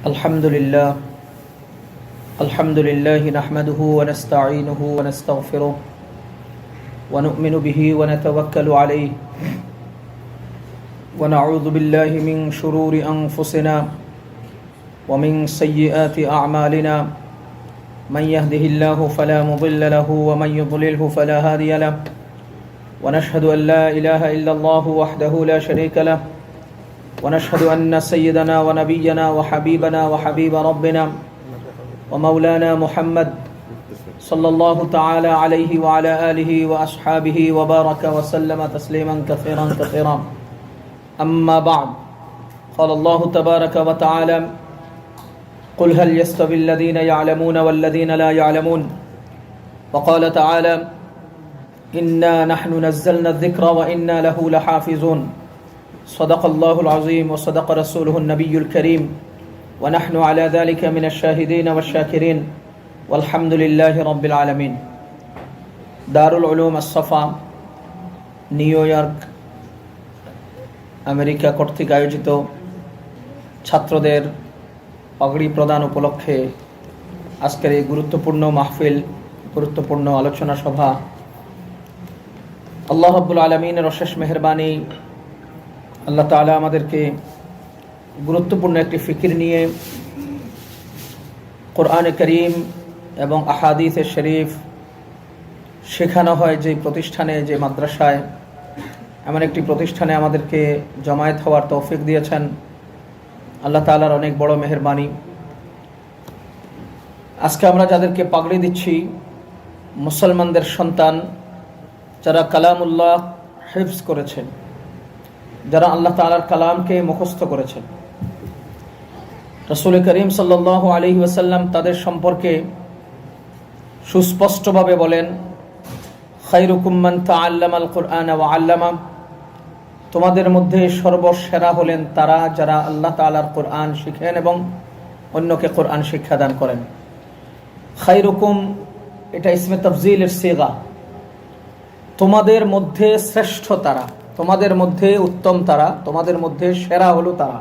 الحمد لله نحمده ونستعينه ونستغفره ونؤمن به ونتوكل عليه ونعوذ بالله من شرور أنفسنا ومن سيئات أعمالنا من يهده الله فلا مضل له ومن يضلله فلا هادي له ونشهد أن لا إله إلا الله وحده لا شريك له ونشهد أن سيدنا ونبينا وحبيبنا وحبيب ربنا ومولانا محمد صلى الله تعالى عليه وعلى آله وأصحابه وبارك وسلم تسليما كثيرا كثيرا أما بعد قال الله تبارك وتعالى قل هل يستوي الذين يعلمون والذين لا يعلمون وقال تعالى إنا نحن نزلنا الذكر وإنا له لحافظون صدق الله العظيم وصدق رسوله النبي الكريم ونحن على ذلك من الشاهدين والشاكرين والحمد لله رب العالمين دار العلوم الصفا New York America কর্তৃক আয়োজিত ছাত্রদের পাগড়ি প্রদান উপলক্ষে আজকের এই গুরুত্বপূর্ণ মাহফিল, গুরুত্বপূর্ণ আলোচনা সভা, আল্লাহ রাব্বুল আলামিনের অশেষ মেহেরবানি, আল্লাহ তাআলা আমাদেরকে গুরুত্বপূর্ণ একটি ফিকির নিয়ে কোরআনে কারীম এবং আহাদিসে শরীফ শেখানো হয় যে প্রতিষ্ঠানে, যে মাদ্রাসায়, এমন একটি প্রতিষ্ঠানে আমাদেরকে জমায়েত হওয়ার তৌফিক দিয়েছেন। আল্লাহ তাআলার অনেক বড় মেহেরবানি। আজকে আমরা যাদেরকে পাগড়ি দিচ্ছি মুসলমানদের সন্তান, যারা কালামুল্লাহ হিফজ করেছেন, যারা আল্লাহ তাআলার কালামকে মুখস্থ করেছেন। রাসূল করিম সাল্লাল্লাহু আলাইহি ওয়াসাল্লাম তাদের সম্পর্কে সুস্পষ্টভাবে বলেন, খায়রুকুম মান তাআল্লামাল কুরআনা ওয়া আল্লামা, তোমাদের মধ্যে সর্বসেরা হলেন তারা যারা আল্লাহ তাআলার কোরআন শিখেন এবং অন্যকে কোরআন শিক্ষা দান করেন। খায়রুকুম এটা ইসমে তাফজিলের সিগা, তোমাদের মধ্যে শ্রেষ্ঠ তারা, তোমাদের মধ্যে উত্তম তারা, তোমাদের মধ্যে সেরা হলো তারা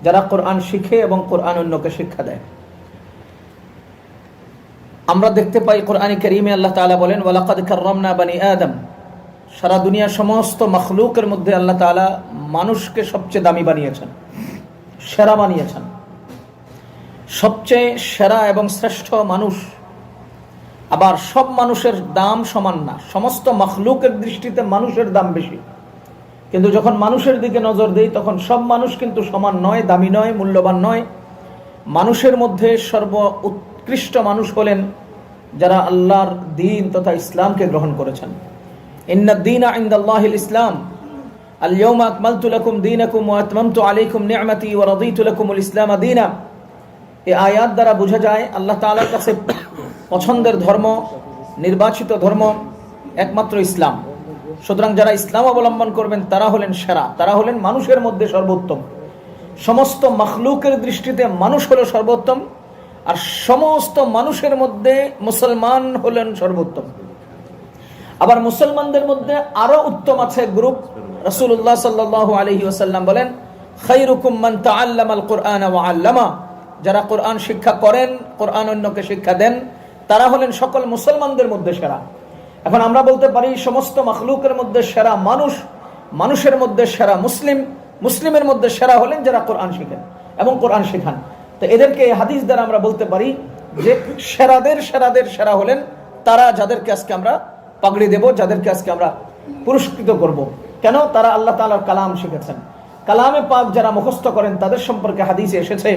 যারা কোরআন শিখে এবং কোরআন অন্যকে শিক্ষা দেয়। আমরা দেখতে পাই কোরআনে কারীমে আল্লাহ তাআলা বলেন, ওয়ালাকাদ কাররামনা বানি আদম, সারা দুনিয়ার সমস্ত মাখলুকের মধ্যে আল্লাহ তাআলা মানুষকে সবচেয়ে দামি বানিয়েছেন, সেরা বানিয়েছেন। সবচেয়ে সেরা এবং শ্রেষ্ঠ মানুষ। আবার সব মানুষের দাম সমান না, সমস্ত মাখলুকের দৃষ্টিতে মানুষের দাম বেশি, কিন্তু যখন মানুষের দিকে নজর দেই তখন সব মানুষ কিন্তু সমান নয়, দামি নয়, মূল্যবান নয়। মানুষের মধ্যে সর্ব উৎকৃষ্ট মানুষ হলেন যারা আল্লাহর দ্বীন তথা ইসলামকে গ্রহণ করেছেন। ইন্নাদ দীনা ইনদাল্লাহিল ইসলাম, আল ইয়াউমা আকমালতু লাকুম দীনাকুম ওয়া আতমামতু আলাইকুম নি'মাতি ওয়া রাদিতু লাকুমুল ইসলাম দীনা। এই আয়াত দ্বারা বোঝা যায় আল্লাহ তাআলার কাছে পছন্দের ধর্ম, নির্বাচিত ধর্ম একমাত্র ইসলাম। সুতরাং যারা ইসলাম অবলম্বন করবেন তারা হলেন সেরা, তারা হলেন মানুষের মধ্যে সর্বোত্তম। সমস্ত মাখলুকের দৃষ্টিতে মানুষ হলো সর্বোত্তম, আর সমস্ত মানুষের মধ্যে মুসলমান হলেন সর্বোত্তম। আবার মুসলমানদের মধ্যে আরো উত্তম আছে গ্রুপ। রাসূলুল্লাহ সাল্লাল্লাহু আলাইহি ওয়াসাল্লাম বলেন, খায়রুকুম মান তাআল্লামাল কুরআনা ওয়া আল্লামা, যারা কোরআন শিক্ষা করেন, কোরআন অন্যকে শিক্ষা দেন, তারা হলেন সকল মুসলমানদের মধ্যে সেরা। এখন আমরা বলতে পারি সমস্ত মাখলুকের মধ্যে সেরা মানুষ, মানুষের মধ্যে সেরা মুসলিম, মুসলিমের মধ্যে সেরা হলেন যারা কোরআন শিখেন এবং কোরআন শেখান। তো এদেরকে হাদিস দ্বারা আমরা বলতে পারি যে সেরাদের সেরাদের সেরা হলেন তারা যাদেরকে আজকে আমরা পাগড়ি দেব, যাদেরকে আজকে আমরা পুরস্কৃত করব। কেন? তারা আল্লাহ তাআলার কালাম শিখেছেন। কালামে পাক যারা মুখস্থ করেন তাদের সম্পর্কে হাদিসে এসেছে,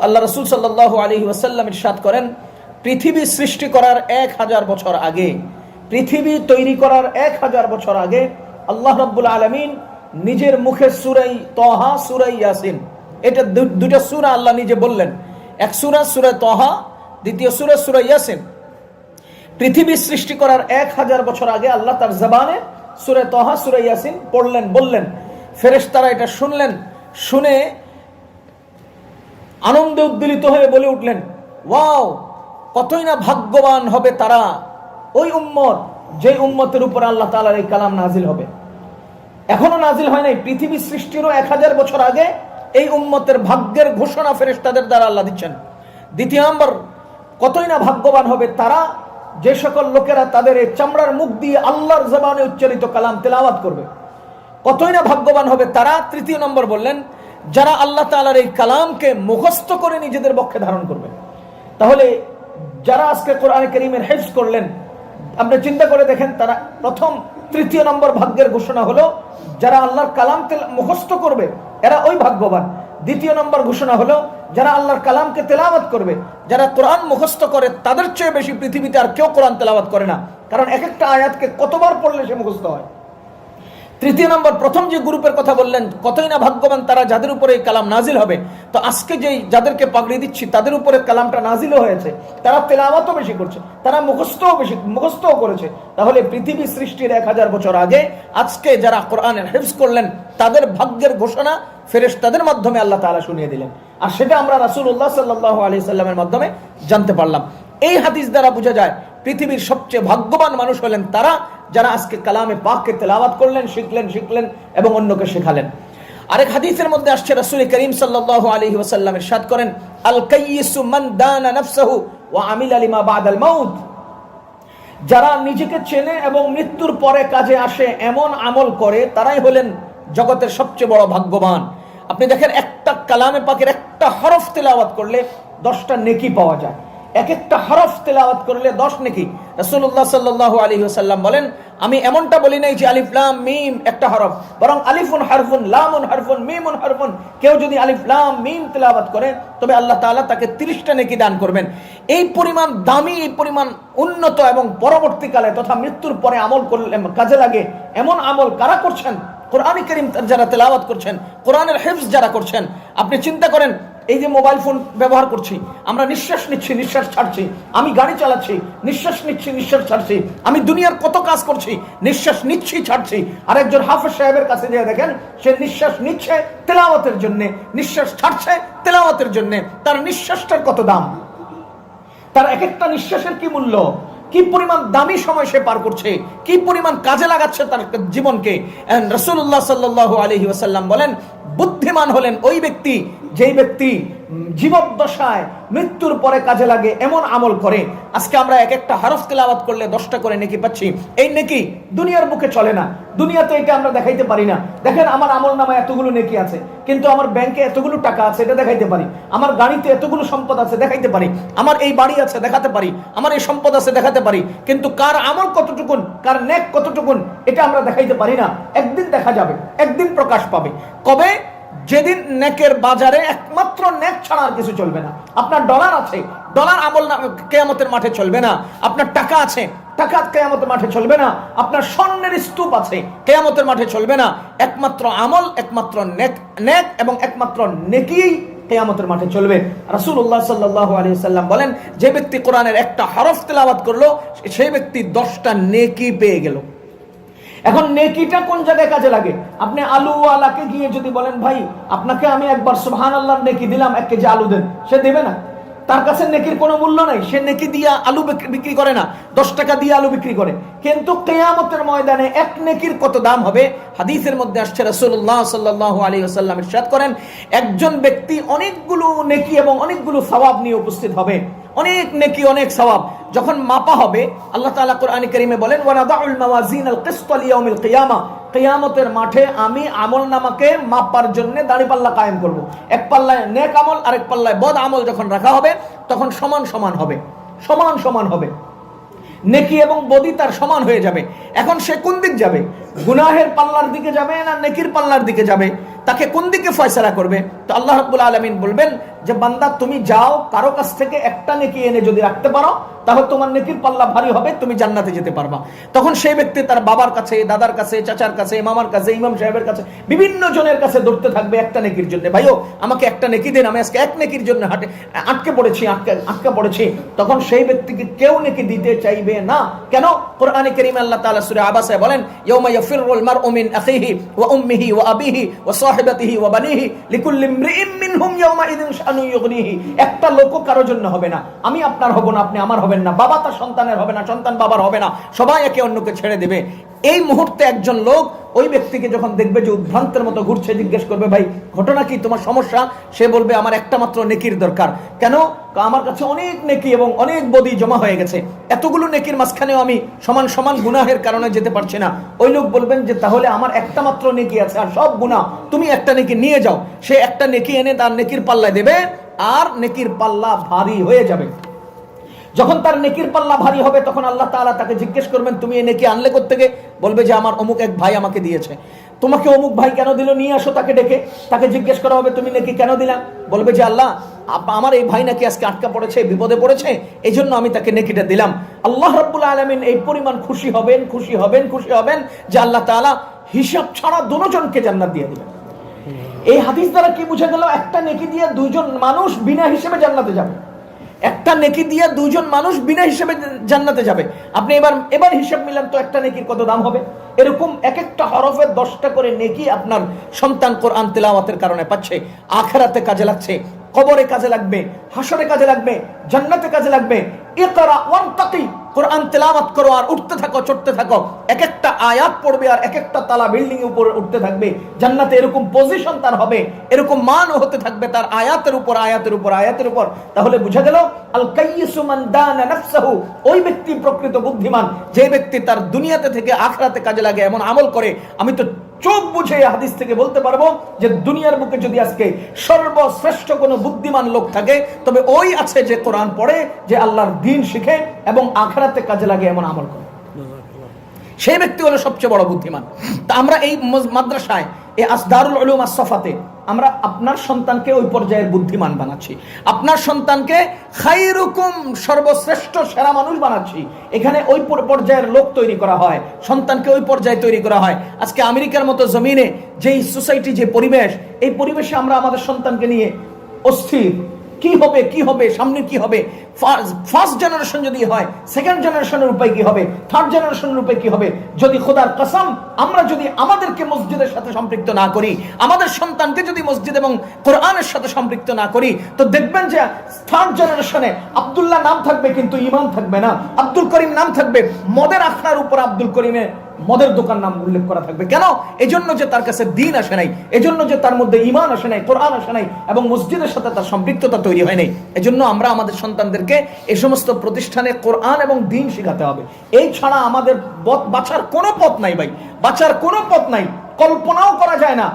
আল্লাহ রাসূল সাল্লাল্লাহু আলাইহি ওয়াসাল্লাম ইরশাদ করেন, পৃথিবী সৃষ্টি করার 1000 বছর আগে, পৃথিবী তৈরি করার 1000 বছর আগে আল্লাহ রাব্বুল আলামিন নিজের মুখে সূরা তাহা, সূরা ইয়াসিন, এটা দুটো সূরা আল্লাহ নিজে বললেন। এক সূরা সূরা তাহা, দ্বিতীয় সূরা সূরা ইয়াসিন। পৃথিবী সৃষ্টি করার 1000 বছর আগে আল্লাহ তার জবানে সূরা তাহা, সূরা ইয়াসিন পড়লেন, বললেন। ফেরেশতারা এটা শুনলেন, শুনে আনন্দে উদ্বেলিত হয়ে বলে উঠলেন, ওয়াও, কতই না ভাগ্যবান হবে তারা, ওই উম্মত যে উম্মতের উপর আল্লাহ তাআলার এই কালাম নাজিল হবে। এখনো নাজিল হয় নাই, পৃথিবী সৃষ্টিরও 1000 বছর আগে এই উম্মতের ভাগ্যের ঘোষণা ফেরেশতাদের দ্বারা আল্লাহ দিচ্ছেন। দ্বিতীয় নম্বর, কতই না ভাগ্যবান হবে তারা, যে সকল লোকেরা তাদের এই চামড়ার মুখ দিয়ে আল্লাহর জবানে উচ্চারিত কালাম তেলাওয়াত করবে। কতই না ভাগ্যবান হবে তারা। তৃতীয় নম্বর বললেন, যারা আল্লাহ তাআলার এই কালামকে মুখস্থ করে নিজেদের পক্ষে ধারণ করবে। তাহলে যারা আজকে কোরআন কারীমের হিফজ করলেন, আপনি চিন্তা করে দেখেন, তারা প্রথম তৃতীয় নম্বর ভাগ্যের ঘোষণা হলো যারা আল্লাহর কালাম মুখস্থ করবে এরা ওই ভাগ্যবান। দ্বিতীয় নম্বর ঘোষণা হলো যারা আল্লাহর কালামকে তেলাওয়াত করবে। যারা কোরআন মুখস্থ করে তাদের চেয়ে বেশি পৃথিবীতে আর কেউ কোরআন তেলাওয়াত করে না, কারণ এক একটা আয়াতকে কতবার পড়লে সে মুখস্থ হয়। তৃতীয় নম্বর, প্রথম যে গ্রুপের কথা বললেন, কতই না ভাগ্যবান তারা যাদের উপরে এই কালাম নাজিল হবে। তো আজকে যেই যাদেরকে পাগড়ি দিচ্ছি তাদের উপরে কালামটা নাজিলও হয়েছে, তারা তেলাওয়াতও বেশি করছে, তারা মুখস্থও করেছে। তাহলে পৃথিবী সৃষ্টির 1000 বছর আগে আজকে যারা কোরআনের হিফজ করলেন তাদের ভাগ্যের ঘোষণা ফেরেশতাদের মাধ্যমে আল্লাহ তাআলা শুনিয়ে দিলেন, আর সেটা আমরা রাসূলুল্লাহ সাল্লাল্লাহু আলাইহি সাল্লামের মাধ্যমে জানতে পারলাম। এই হাদিস দ্বারা বোঝা যায় পৃথিবীর সবচেয়ে ভাগ্যবান মানুষ হলেন তারা যারা আজকে কালামে পাককে তেলাওয়াত করলেন, শিখলেন এবং অন্যকে শেখালেন। আরেক হাদিসের মধ্যে আসছে, রাসূল করিম সাল্লাল্লাহু আলাইহি ওয়াসাল্লাম ইরশাদ করেন, আল কাইয়িসু মান দানা নাফসাহু ওয়া আমিলা লিমা বাদাল মাউত। যারা নিজেকে চেনে এবং মৃত্যুর পরে কাজে আসে এমন আমল করে তারাই হলেন জগতের সবচেয়ে বড় ভাগ্যবান। আপনি দেখেন, একটা কালামে পাকের একটা হরফ তেলাওয়াত করলে 10টা নেকি পাওয়া যায়। এক একটা হরফ তেলাওয়াত করলে 10 নেকি। রাসূলুল্লাহ সাল্লাল্লাহু আলাইহি ওয়াসাল্লাম বলেন, আমি এমনটা বলি নাই যে আলিফ লাম মিম একটা হরফ, বরং আলিফুন হারফুন, লামুন হারফুন, মিমুন হারফুন। কেউ যদি আলিফ লাম মিম তেলাওয়াত করে তবে আল্লাহ তাআলা তাকে 30টা নেকি দান করবেন। এই পরিমাণ দামি, এই পরিমাণ উন্নত এবং পরবর্তীকালে তথা মৃত্যুর পরে আমল করলে কাজে লাগে এমন আমল কারা করছেন? কোরআন কারীম যারা তেলাওয়াত করছেন, কোরআনের হিফজ যারা করছেন। আপনি চিন্তা করেন, এই যে মোবাইল ফোন ব্যবহার করছি, আমরা নিঃশ্বাস নিচ্ছি, নিঃশ্বাস ছাড়ছি, আমি গাড়ি চালাচ্ছি, নিঃশ্বাস নিচ্ছি, নিঃশ্বাস ছাড়ছি, আমি দুনিয়ার কত কাজ করছি, নিঃশ্বাস নিচ্ছি, ছাড়ছি। আর একজন হাফেজ সাহেবের কাছে গিয়ে দেখেন, সে নিঃশ্বাস নিচ্ছে তেলাওয়াতের জন্য, নিঃশ্বাস ছাড়ছে তেলাওয়াতের জন্য। তার নিঃশ্বাসটার কত দাম, তার এক একটা নিঃশ্বাসের কি মূল্য, কি পরিমাণ দামি সময় সে পার করছে, কি পরিমাণ কাজে লাগাচ্ছে তার জীবনকে। রাসূলুল্লাহ সাল্লাল্লাহু আলাইহি ওয়াসাল্লাম বলেন, বুদ্ধিমান হলেন ওই ব্যক্তি যেই ব্যক্তি জীবদ্দশায় মৃত্যুর পরে কাজে লাগে এমন আমল করে। আজকে আমরা এক একটা হরফ তেলাওয়াত করলে 10টা করে নেকি পাচ্ছি। এই নেকি দুনিয়ার বুকে চলে না, দুনিয়াতে এটা আমরা দেখাইতে পারি না। দেখেন, আমার আমল নামায় এতগুলো নেকি আছে, কিন্তু আমার ব্যাংকে এতগুলো টাকা আছে, এটা দেখাইতে পারি। আমার গাড়িতে এতগুলো সম্পদ আছে, দেখাইতে পারি। আমার এই বাড়ি আছে, দেখাতে পারি। আমার এই সম্পদ আছে, দেখাতে পারি। কিন্তু কার আমল কতটুকুন, কার নেক কতটুকুন, এটা আমরা দেখাইতে পারি না। একদিন দেখা যাবে, একদিন প্রকাশ পাবে। কবে? যেদিন নেকের বাজারে একমাত্র নেক ছাড়া আর কিছু চলবে না। আপনার ডলার আছে, ডলার আমল না কিয়ামতের মাঠে চলবে না। আপনার টাকা আছে, টাকা কিয়ামতের মাঠে চলবে না। আপনার স্বর্ণের স্তূপ আছে, কিয়ামতের মাঠে চলবে না। একমাত্র আমল, একমাত্র নেক এবং একমাত্র নেকিই কিয়ামতের মাঠে চলবে। রাসূলুল্লাহ সাল্লাল্লাহু আলাইহি ওয়াসাল্লাম বলেন, যে ব্যক্তি কোরআনের একটা হরফ তেলাওয়াত করলো সেই ব্যক্তি 10টা নেকি পেয়ে গেল। এখন নেকিটা কোন জায়গায় কাজে লাগে? আপনি আলুওয়ালাকে গিয়ে যদি বলেন, ভাই আপনাকে আমি একবার সুবহানাল্লাহর নেকি দিলাম, 1 কেজি আলু দেন, সে দেবে না। তার কাছে নেকির কোনো মূল্য নাই, সে নেকি দিয়ে আলু বিক্রি করে না, 10 টাকা দিয়ে আলু বিক্রি করে। কিন্তু কিয়ামতের ময়দানে এক নেকির কত দাম হবে? হাদিসের মধ্যে আসছে, রাসূলুল্লাহ সাল্লাল্লাহু আলাইহি ওয়াসাল্লাম ইরশাদ করেন, একজন ব্যক্তি অনেকগুলো নেকি এবং অনেকগুলো সওয়াব নিয়ে উপস্থিত হবে। অনেক নেকি, অনেক সওয়াব যখন মাপা হবে, আল্লাহ তাআলা কোরআন কারীমে বলেন, ওয়া নাদাউল মাওয়াজিনাল কিসতা লিয়াউমিল কিয়ামা, কিয়ামতের মাঠে আমি আমলনামাকে মাপার জন্য দাঁড়িপাল্লা কায়েম করব। এক পাল্লায় নেক আমল, আরেক পাল্লায় বদ আমল যখন রাখা হবে তখন সমান সমান হবে, সমান সমান হবে। নেকি এবং বদি তার সমান হয়ে যাবে। এখন সে কোন দিক যাবে? গুনাহের পাল্লার দিকে যাবে না নেকির পাল্লার দিকে যাবে? তাকে কোন দিকে ফয়সালা করবে? তো আল্লাহ রাব্বুল আলামিন বলবেন যে, বান্দা তুমি যাও, কারো কাছ থেকে একটা নেকি এনে যদি রাখতে পারো তাহলে তোমার নেকির পাল্লা ভারী হবে, তুমি জান্নাতে যেতে পারবা। তখন সেই ব্যক্তি তার বাবার কাছে, দাদার কাছে, চাচার কাছে, মামার কাছে, ইমাম সাহেবের কাছে, বিভিন্ন জনের কাছে দৌড়তে থাকবে একটা নেকির জন্য। ভাইও আমাকে একটা নেকি দেন, আমি আজকে এক নেকির জন্য আটকে পড়েছি। তখন সেই ব্যক্তিকে কেউ নেকি দিতে চাইবে না। কেন? কোরআনে কারীমে আল্লাহ তাআলা সূরা আবাসে বলেন, ইয়াউমা ইয়াফিরুল মারউ মিন আখিহি ওয়া উম্মিহি ওয়া আবিহি ওয়া সাহিবাতিহি ওয়া বানিহি লিকুল্লি ইমরিইম মিনহুম ইয়াউমা ইযিন শানু ইউগনিহি। একটা লোকও কারো জন্য হবে না। আমি আপনার হব না, আপনি আমার হবেন না, বাবা তার সন্তানের হবে না, সন্তান বাবার হবে না, সবাই একে অন্যকে ছেড়ে দেবে। এই মুহূর্তে একজন লোক ওই ব্যক্তিকে যখন দেখবে যে উদ্ভ্রান্তের মতো ঘুরছে, জিজ্ঞেস করবে, ভাই ঘটনা কি, তোমার সমস্যা? সে বলবে, আমার একটা মাত্র নেকির দরকার। কেন? আমার কাছে অনেক নেকি এবং অনেক বদি জমা হয়ে গেছে, এতগুলো নেকির মাঝখানেও আমি সমান সমান গুনাহের কারণে যেতে পারছি না। ওই লোক বলবেন যে তাহলে আমার একটা মাত্র নেকি আছে আর সব গুনাহ, তুমি একটা নেকি নিয়ে যাও। সে একটা নেকি এনে তার নেকির পাল্লায় দেবে, আর নেকির পাল্লা ভারী হয়ে যাবে। যখন তার নেকির পাল্লা ভারী হবে তখন আল্লাহ তাআলা তাকে জিজ্ঞেস করবেন, তুমি এই নেকি আনলে কোত্থেকে? বলবে যে আমার অমুক এক ভাই আমাকে দিয়েছে। তোমাকে অমুক ভাই কেন দিল? নিয়ে আসো তাকে ডেকে। তাকে জিজ্ঞেস করা হবে, তুমি নেকি কেন দিলা? বলবে যে আল্লাহ, আমার এই ভাই নাকি আজকে আটকা পড়েছে, বিপদে পড়েছে, এই জন্য আমি তাকে নেকিটা দিলাম। আল্লাহ রাব্বুল আলামিন এই পরিমাণ খুশি হবেন, খুশি হবেন, খুশি হবেন যে আল্লাহ তাআলা হিসাব ছাড়া দুজনকে জান্নাত দিয়ে দিবেন। এই হাদিস দ্বারা কি বুঝা গেল? একটা নেকি দিয়ে দুইজন মানুষ বিনা হিসেবে জান্নাতে যাবে। একটা নেকি দিয়ে দুইজন মানুষ বিনা হিসেবে জান্নাতে যাবে। আপনি এবার হিসাব মিলান তো একটা নেকির কত দাম হবে। এরকম এক একটা হরফের 10টা করে নেকি আপনার সন্তান কোরআন তেলাওয়াতের কারণে পাচ্ছে, আখিরাতে কাজে লাগছে, কবরে কাজে লাগবে, হাসরে কাজে লাগবে, জান্নাতে কাজে লাগবে। ইকরা ওয়ারতাকি, কোরআন তেলাওয়াত করো আর উঠতে থাকো, চড়তে থাকো। এক একটা আয়াত পড়বে আর এক একটা তালা বিল্ডিং এর উপরে উঠতে থাকবে। জান্নাতে এরকম পজিশন তার হবে, এরকম মান হতে থাকবে তার আয়াতের উপর আয়াতের উপর আয়াতের উপর। তাহলে বুঝা গেল আল কাইয়িসু মান দানা নাফসাহু, ওই ব্যক্তি প্রকৃত বুদ্ধিমান, যে ব্যক্তি তার দুনিয়াতে থেকে আখিরাতে কাজে লাগে এমন আমল করে। আমি তো চোখ বুঝে হাদিস থেকে বলতে পারবো যে দুনিয়ার বুকে যদি আজকে সর্বশ্রেষ্ঠ কোনো বুদ্ধিমান লোক থাকে তবে ওই আছে যে কোরআন পড়ে, যে আল্লাহর দ্বীন শিখে এবং আখিরাতে কাজে লাগে এমন আমল করে। সেই ব্যক্তি হলো সবচেয়ে বড় বুদ্ধিমান। তা আমরা এই মাদ্রাসায়, এই দারুল উলুম আস-সাফাতে আমরা আপনার সন্তানকে ওই পর্যায়ের বুদ্ধিমান বানাচ্ছি, আপনার সন্তানকে খায়রুকুম সর্বশ্রেষ্ঠ সেরা মানুষ বানাচ্ছি। এখানে ওই পর্যায়ের লোক তৈরি করা হয়, সন্তানকে ওই পর্যায়ে তৈরি করা হয়। আজকে আমেরিকার মতো জমিনে যেই সোসাইটি, যে পরিবেশ, এই পরিবেশে আমরা আমাদের সন্তানকে নিয়ে অস্থির। কি হবে, কি হবে, সামনে কি হবে, ফার্স্ট জেনারেশন যদি হয়, সেকেন্ড জেনারেশনের উপায় কি হবে, থার্ড জেনারেশনের উপায় কি হবে। যদি খোদার কসম আমরা যদি আমাদেরকে মসজিদের সাথে সম্পৃক্ত না করি, আমাদের সন্তানকে যদি মসজিদ এবং কোরআনের সাথে সম্পৃক্ত না করি, তো দেখবেন যে থার্ড জেনারেশনে আব্দুল্লাহ নাম থাকবে কিন্তু ঈমান থাকবে না, আব্দুল করিম নাম থাকবে, মদের আখড়ার উপর আব্দুল করিমের মদের দোকান নাম উল্লেখ করা থাকবে। কেন? এজন্য যে তার কাছে দ্বীন আসে নাই, এজন্য যে তার মধ্যে ঈমান আসে নাই, কোরআন আসে নাই এবং মসজিদের সাথে তার সম্পৃক্ততা তৈরি হয় নাই। এজন্য আমরা আমাদের সন্তানদেরকে এই সমস্ত প্রতিষ্ঠানে কোরআন এবং দ্বীন শেখাতে হবে। এই ছাড়া আমাদের বাঁচার কোনো পথ নাই ভাই, বাঁচার কোনো পথ নাই, কল্পনাও করা যায় না।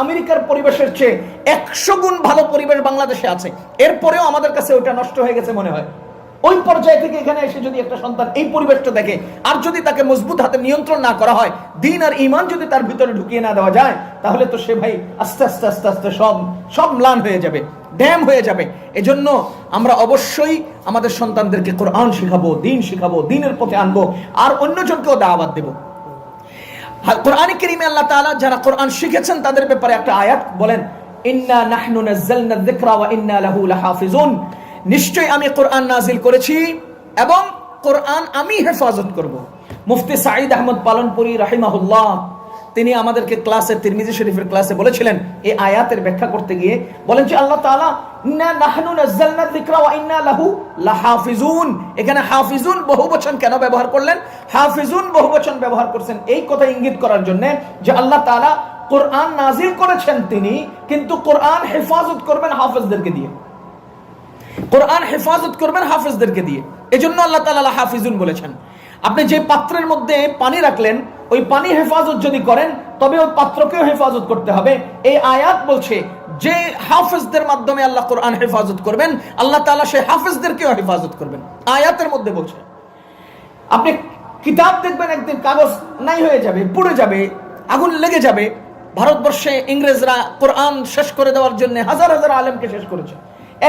আমেরিকার পরিবেশের চেয়ে 100 গুণ ভালো পরিবেশ বাংলাদেশে আছে, এরপরেও আমাদের কাছে ওটা নষ্ট হয়ে গেছে মনে হয়। ওই পর্যায়ে থেকে এখানে এসে যদি একটা সন্তান এই পরিবেশটা দেখে, আর যদি তাকে মজবুত হাতে নিয়ন্ত্রণ না করা হয়, দ্বীন আর ঈমান যদি তার ভিতরে ঢুকিয়ে না দেওয়া যায়, তাহলে তো সে ভাই আস্তে আস্তে আস্তে আস্তে সব ম্লান হয়ে যাবে, ড্যাম হয়ে যাবে। এজন্য আমরা অবশ্যই আমাদের সন্তানদেরকে কোরআন শিখাবো, দ্বীন শিখাবো, দ্বীনের পথে আনবো, আর অন্যজনকেও দাওয়াত দেব। কোরআন কারীমে আল্লাহ তাআলা যারা কোরআন শিখেছেন তাদের ব্যাপারে একটা আয়াত বলেন, ইন্না নাহনু নাযালনা যিকরা ওয়া ইন্না লাহু লাহাফিজুন, নিশ্চয় আমি কোরআন নাজিল করেছি এবং কোরআন আমি হেফাজত করব। মুফতি সাঈদ আহমদ পালনপুরি রাহিমাহুল্লাহ তিনি আমাদেরকে ক্লাসে, তিরমিজি শরীফের ক্লাসে বলেছিলেন, এই আয়াতের ব্যাখ্যা করতে গিয়ে বলেন যে আল্লাহ তাআলা ইন্না নাহনু নাযালনা যিকরা ওয়া ইন্না লাহু লাহাফিজুন, এখানে হাফিজুন বহুবচন কেন ব্যবহার করলেন? হাফিজুন বহুবচন ব্যবহার করছেন এই কথা ইঙ্গিত করার জন্য যে আল্লাহ তাআলা কোরআন নাজিল করেছেন তিনি, কিন্তু কোরআন হেফাজত করবেন হাফেজদেরকে দিয়ে, কোরআন হেফাজত করবেন হাফেজদেরকে দিয়ে। এজন্য আল্লাহ তাআলা হাফিজুন বলেছেন। আপনি যে পাত্রের মধ্যে পানি রাখলেন, ওই পানি হেফাজত যদি করেন তবে ওই পাত্রকেও হেফাজত করতে হবে। এই আয়াত বলছে যে হাফেজদের মাধ্যমে আল্লাহ কোরআন হেফাজত করবেন, আল্লাহ তাআলা সেই হাফেজদেরকেও হেফাজত করবেন। আয়াতের মধ্যে বলছে। আপনি কিতাব দেখবেন একদিন কাগজ নাই হয়ে যাবে, পুড়ে যাবে, আগুন লেগে যাবে। ভারতবর্ষে ইংরেজরা কোরআন শেষ করে দেওয়ার জন্য হাজার হাজার আলেমকে শেষ করেছে।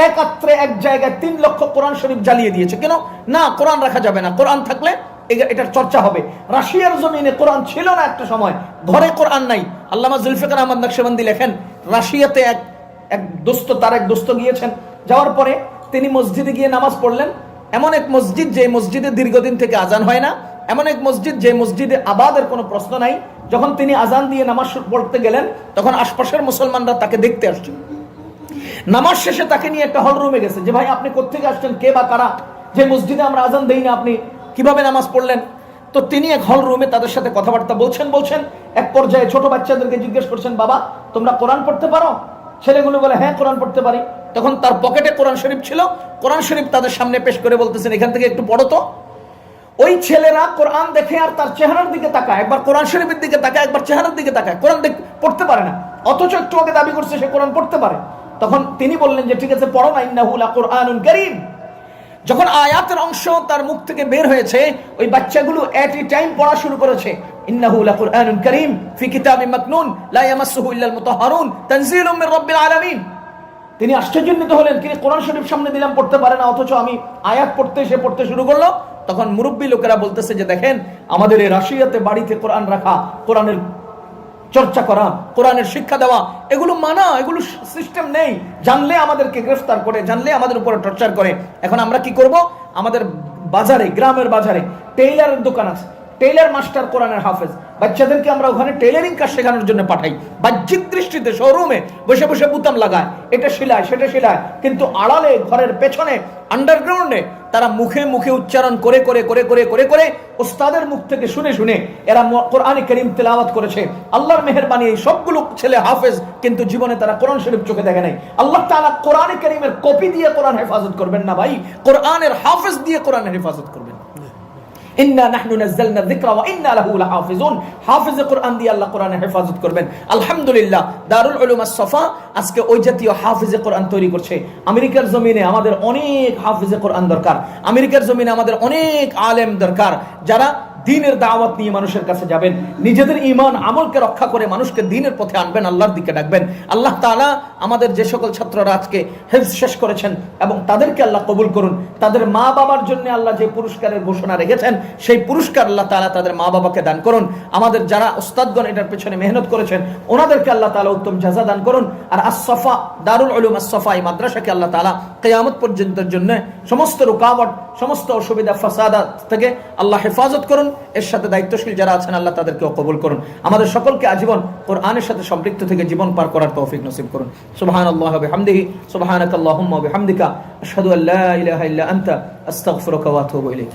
একাত্রে এক জায়গায় 3 লক্ষ কোরআন শরীফ জ্বালিয়ে দিয়েছে। কেন? না, কোরআন রাখা যাবে না, কোরআন থাকলে এটার চর্চা হবে। রাশিয়ার জমিনে কোরআন ছিল না একটা সময়, ঘরে কোরআন নাই। আল্লামা জুলফিকার আহমদ নকশবন্দি লেখেন, রাশিয়াতে এক দোস্ত, তার এক দোস্ত গিয়েছেন, যাওয়ার পরে তিনি মসজিদে গিয়ে নামাজ পড়লেন। এমন এক মসজিদ যে মসজিদে দীর্ঘদিন থেকে আজান হয় না, এমন এক মসজিদ যে মসজিদে আবাদের কোনো প্রশ্ন নাই। যখন তিনি আজান দিয়ে নামাজ পড়তে গেলেন, তখন আশপাশের মুসলমানরা তাকে দেখতে আসছেন। নামাজ শেষে তাকে নিয়ে একটা হল রুমে গেছে যে ভাই আপনি কোত্থেকে আসছেন, কে বা কারা, যে মসজিদে আমরা আজান দেই না, আপনি কিভাবে নামাজ পড়লেন? তো তো তিনি এক হল রুমে তাদের সাথে কথাবার্তা বলছেন এক পর্যায়ে ছোট বাচ্চাদেরকে জিজ্ঞেস করছেন, বাবা তোমরা কোরআন পড়তে পারো? ছেলেগুলো বলে হ্যাঁ কোরআন পড়তে পারি। তখন তার পকেটে কোরআন শরীফ ছিল, কোরআন শরীফ তাদের সামনে পেশ করে বলতেছেন, এখান থেকে একটু পড়ো তো। ওই ছেলেরা কোরআন দেখে আর তার চেহারার দিকে তাকায়, একবার কোরআন শরীফের দিকে তাকায়, একবার চেহারার দিকে তাকায়, কোরআন পড়তে পারে না, অথচ একটু আগে দাবি করছে সে কোরআন পড়তে পারে। তখন তিনি বললেন যে ঠিক আছে পড়ো না, ইন্নাহু লাকুরআনুন কারীম। যখন আয়াতের অংশ তার মুখ থেকে বের হয়েছে, ওই বাচ্চাগুলো এট এ টাইম পড়া শুরু করেছে, ইন্নাহু লাকুরআনুন কারীম ফি কিতাবিম মাকনুন লা ইয়ামাসসুহু ইল্লাল মুতাহহারুন তানজিলুম মির রাব্বিল আলামিন। তিনি আশ্চর্যান্বিত হলেন, তিনি কোরআন শরীফ সামনে দিলাম পড়তে পারে না, অথচ আমি আয়াত পড়তে এসে পড়তে শুরু করলো। তখন মুরব্বী লোকেরা বলতেছে যে দেখেন, আমাদের এই রাশিয়াতে বাড়িতে কোরআন রাখা, কোরআনের চর্চা করা, কোরআনের শিক্ষা দেওয়া, এগুলো মানা, এগুলো সিস্টেম নেই। জানলে আমাদেরকে গ্রেফতার করে, জানলে আমাদের উপরে টর্চার করে। এখন আমরা কি করব? আমাদের বাজারে, গ্রামের বাজারে টেইলারের দোকান আছে, টেইলার মাস্টার কোরআনের হাফেজ, বাচ্চাদেরকে আমরা ওখানে টেইলারিং কাজ শেখানোর জন্য পাঠাই। বাহ্যিক দৃষ্টিতে শোরুমে বসে বসে বুতাম লাগায়, এটা সেলাই সেটা সেলাই, কিন্তু আড়ালে ঘরের পেছনে আন্ডারগ্রাউন্ডে তারা মুখে মুখে উচ্চারণ করে করে করে করে করে করে ওস্তাদের মুখ থেকে শুনে শুনে এরা কোরআন কারীম তেলাওয়াত করেছে। আল্লাহর মেহেরবানি, এই সবগুলো ছেলে হাফেজ, কিন্তু জীবনে তারা কোরআন শরীফ চোখে দেখে নাই। আল্লাহ তাআলা কোরআন কারীমের কপি দিয়ে কোরআন হেফাজত করবেন না ভাই, কোরআনের হাফেজ দিয়ে কোরআনের হেফাজত করবেন। ইন্না নাহনু নাযালনা যিকরা ওয়া ইন্না লাহু লাহাফিজুন। হাফেজে কোরআন দিয়ে আল্লাহ কোরআনের হেফাজত করবেন। আলহামদুলিল্লাহ, দারুল উলুম আস-সাফা আজকে ওই জাতীয় হাফেজে কোরআন তৈরি করছে। আমেরিকার জমিনে আমাদের অনেক হাফেজে কোরআন দরকার, আমেরিকার জমিনে আমাদের অনেক আলেম দরকার, যারা দ্বীনের দাওয়াত নিয়ে মানুষের কাছে যাবেন, নিজেদের ঈমান আমলকে রক্ষা করে মানুষকে দ্বীনের পথে আনবেন, আল্লাহর দিকে ডাকবেন। আল্লাহ তাআলা আমাদের যে সকল ছাত্ররা আজকে হিফজ শেষ করেছেন এবং তাদেরকে আল্লাহ কবুল করুন। তাদের মা বাবার জন্য আল্লাহ যে পুরস্কারের ঘোষণা রেখেছেন, সেই পুরস্কার আল্লাহ তাআলা তাদের মা বাবাকে দান করুন। আমাদের যারা উস্তাদগণ এটার পেছনে মেহনত করেছেন, ওনাদেরকে আল্লাহ তাআলা উত্তম জাযা দান করুন। আর আস-সাফা, দারুল উলুম আস-সাফা, এই মাদ্রাসাকে আল্লাহ তাআলা কিয়ামত পর্যন্তের জন্য সমস্ত রুকাওয়াট, সমস্ত অসুবিধা, ফাসাদাত থেকে আল্লাহ হেফাজত করুন। এর সাথে দায়িত্বশীল যারা আছেন আল্লাহ তাদেরকেও কবুল করুন। আমাদের সকলকে আজীবন কোরআনের সাথে সম্পৃক্ত থেকে জীবন পার করার তৌফিক নসিব করুন। সুবহানাল্লাহি ওয়া বিহামদিহি, সুবহানাকাল্লাহুম্মা ওয়া বিহামদিকা, আশহাদু আল্লা ইলাহা ইল্লা আনতা, আস্তাগফিরুকা ওয়া আতুবু ইলাইক।